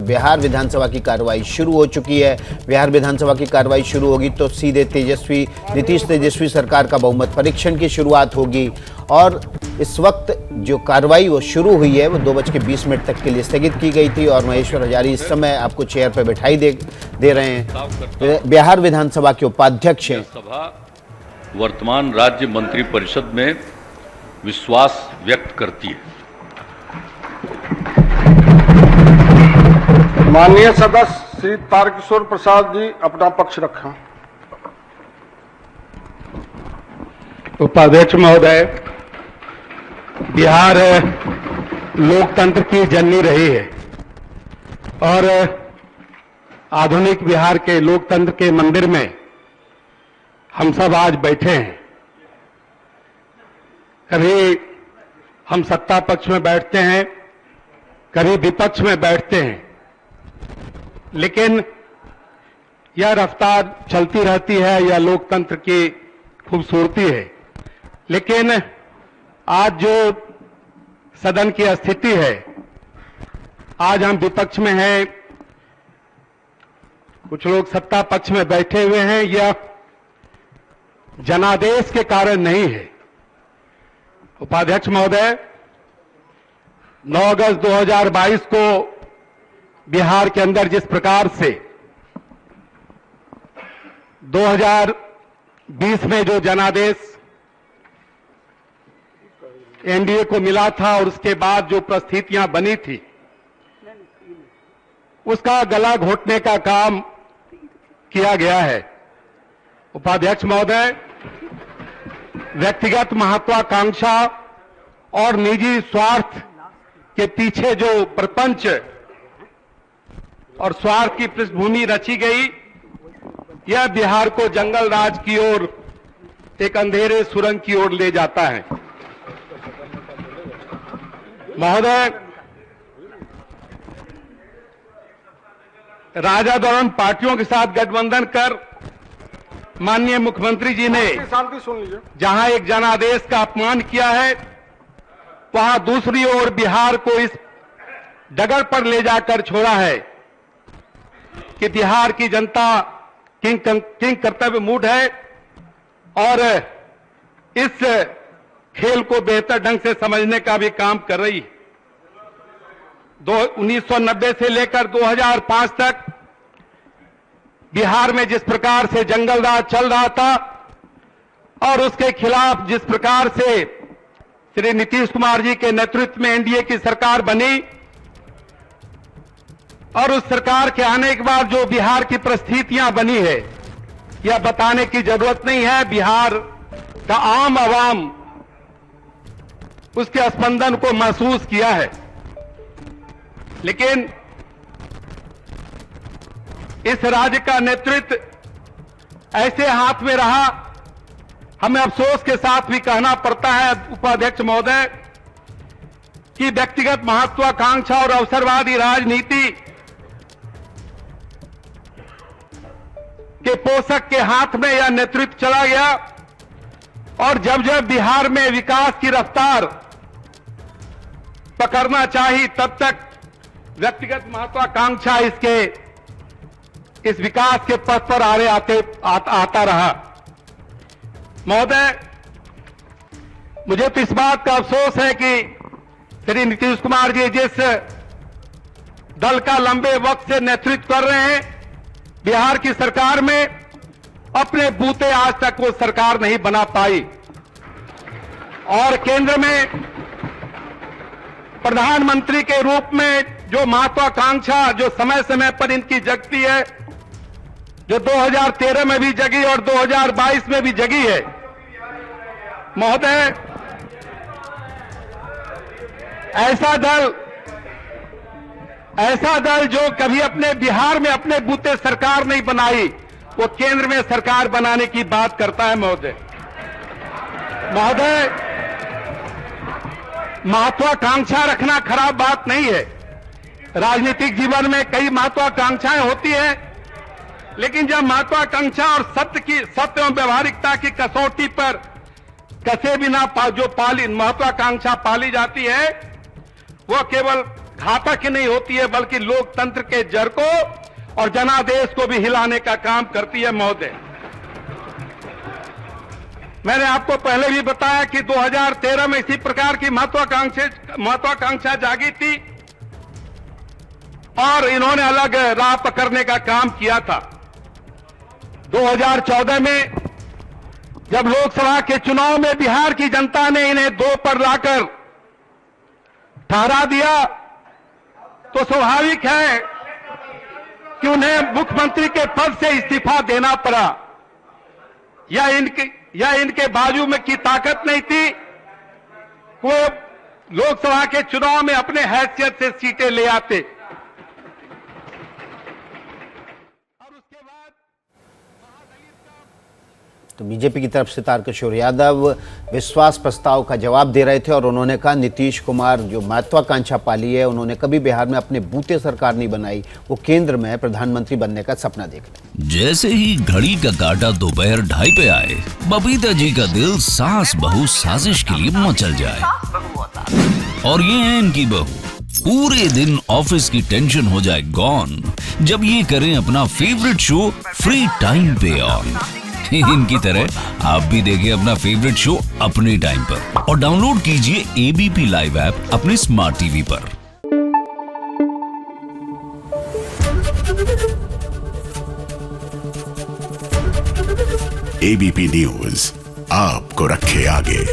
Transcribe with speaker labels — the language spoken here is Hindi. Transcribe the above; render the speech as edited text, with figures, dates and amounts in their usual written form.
Speaker 1: बिहार विधानसभा की कार्रवाई शुरू हो चुकी है। बिहार विधानसभा की कार्रवाई शुरू होगी तो सीधे नीतीश तेजस्वी सरकार का बहुमत परीक्षण की शुरुआत होगी और इस वक्त जो कार्रवाई वो शुरू हुई है वो 2:20 तक के लिए स्थगित की गई थी और महेश्वर हजारी इस समय आपको चेयर पर बैठाई दे रहे हैं। बिहार विधानसभा के उपाध्यक्ष हैं।
Speaker 2: सभा वर्तमान राज्य मंत्री परिषद में विश्वास व्यक्त करती है।
Speaker 3: माननीय सदस्य श्री तारकिशोर प्रसाद जी अपना पक्ष रखें।
Speaker 4: उपाध्यक्ष महोदय, बिहार लोकतंत्र की जननी रही है और आधुनिक बिहार के लोकतंत्र के मंदिर में हम सब आज बैठे हैं। कभी हम सत्ता पक्ष में बैठते हैं, कभी विपक्ष में बैठते हैं, लेकिन यह रफ्तार चलती रहती है, यह लोकतंत्र की खूबसूरती है। लेकिन आज जो सदन की स्थिति है, आज हम विपक्ष में हैं, कुछ लोग सत्ता पक्ष में बैठे हुए हैं, यह जनादेश के कारण नहीं है। उपाध्यक्ष महोदय, 9 अगस्त 2022 को बिहार के अंदर जिस प्रकार से 2020 में जो जनादेश एनडीए को मिला था और उसके बाद जो परिस्थितियां बनी थी, उसका गला घोटने का काम किया गया है। उपाध्यक्ष महोदय, व्यक्तिगत महत्वाकांक्षा और निजी स्वार्थ के पीछे जो प्रपंच और स्वार्थ की पृष्ठभूमि रची गई, यह बिहार को जंगल राज की ओर, एक अंधेरे सुरंग की ओर ले जाता है। महोदय, राजाधरण पार्टियों के साथ गठबंधन कर माननीय मुख्यमंत्री जी ने जहां एक जनादेश का अपमान किया है, वहां दूसरी ओर बिहार को इस डगर पर ले जाकर छोड़ा है कि बिहार की जनता किंग कर्तव्य मूड है और इस खेल को बेहतर ढंग से समझने का भी काम कर रही है। 1990 से लेकर 2005 तक बिहार में जिस प्रकार से जंगल राज चल रहा था और उसके खिलाफ जिस प्रकार से श्री नीतीश कुमार जी के नेतृत्व में एनडीए की सरकार बनी और उस सरकार के आने के बाद जो बिहार की परिस्थितियां बनी है, यह बताने की जरूरत नहीं है। बिहार का आम आवाम उसके स्पंदन को महसूस किया है। लेकिन इस राज्य का नेतृत्व ऐसे हाथ में रहा, हमें अफसोस के साथ भी कहना पड़ता है उपाध्यक्ष महोदय कि व्यक्तिगत महत्वाकांक्षा और अवसरवादी राजनीति के पोषक के हाथ में यह नेतृत्व चला गया और जब जब बिहार में विकास की रफ्तार पकड़ना चाहिए, तब तक व्यक्तिगत महत्वाकांक्षा इस विकास के पथ पर आता रहा। महोदय, मुझे तो इस बात का अफसोस है कि श्री नीतीश कुमार जी जिस दल का लंबे वक्त से नेतृत्व कर रहे हैं बिहार की सरकार में, अपने बूते आज तक वो सरकार नहीं बना पाई और केंद्र में प्रधानमंत्री के रूप में जो महत्वाकांक्षा जो समय समय पर इनकी जगती है, जो 2013 में भी जगी और 2022 में भी जगी है। महोदय, ऐसा दल जो कभी अपने बिहार में अपने बूते सरकार नहीं बनाई, वो केंद्र में सरकार बनाने की बात करता है। महोदय, महत्वाकांक्षा रखना खराब बात नहीं है। राजनीतिक जीवन में कई महत्वाकांक्षाएं होती हैं, लेकिन जब महत्वाकांक्षा और सत्य एवं व्यवहारिकता की कसौटी पर कसे बिना जो महत्वाकांक्षा पाली जाती है, वह केवल घातक ही नहीं होती है बल्कि लोकतंत्र के जड़ को और जनादेश को भी हिलाने का काम करती है महोदय। मैंने आपको पहले भी बताया कि 2013 में इसी प्रकार की महत्वाकांक्षा जागी थी और इन्होंने अलग राह पकड़ने का काम किया था। 2014 में जब लोकसभा के चुनाव में बिहार की जनता ने इन्हें 2 पर लाकर ठहरा दिया तो स्वाभाविक है कि उन्हें मुख्यमंत्री के पद से इस्तीफा देना पड़ा। या इनके बाजू में की ताकत नहीं थी, वो लोकसभा के चुनाव में अपने हैसियत से सीटें ले आते।
Speaker 1: तो बीजेपी की तरफ से तारकिशोर यादव विश्वास प्रस्ताव का जवाब दे रहे थे और उन्होंने कहा नीतीश कुमार जो महत्वाकांक्षा पाली है, उन्होंने कभी बिहार में अपने बूते सरकार नहीं बनाई, वो केंद्र में प्रधानमंत्री बनने का सपना देख रहे।
Speaker 5: जैसे ही घड़ी का काटा दोपहर 2:30 पे आए, बबीता जी का दिल सास बहू साजिश के लिए मचल जाए। और ये है इनकी बहू, पूरे दिन ऑफिस की टेंशन हो जाए गॉन जब ये करें अपना फेवरेट शो फ्री टाइम पे ऑन। इनकी तरह आप भी देखिए अपना फेवरेट शो अपने टाइम पर और डाउनलोड कीजिए एबीपी लाइव ऐप अपने स्मार्ट टीवी पर।
Speaker 6: एबीपी न्यूज आपको रखे आगे।